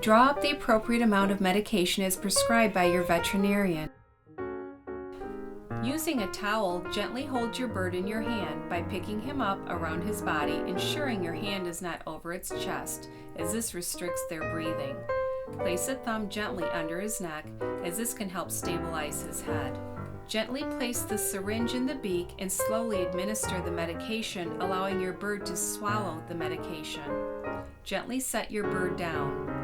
Draw up the appropriate amount of medication as prescribed by your veterinarian. Using a towel, gently hold your bird in your hand by picking him up around his body, ensuring your hand is not over its chest, as this restricts their breathing. Place a thumb gently under his neck, as this can help stabilize his head. Gently place the syringe in the beak and slowly administer the medication, allowing your bird to swallow the medication. Gently set your bird down.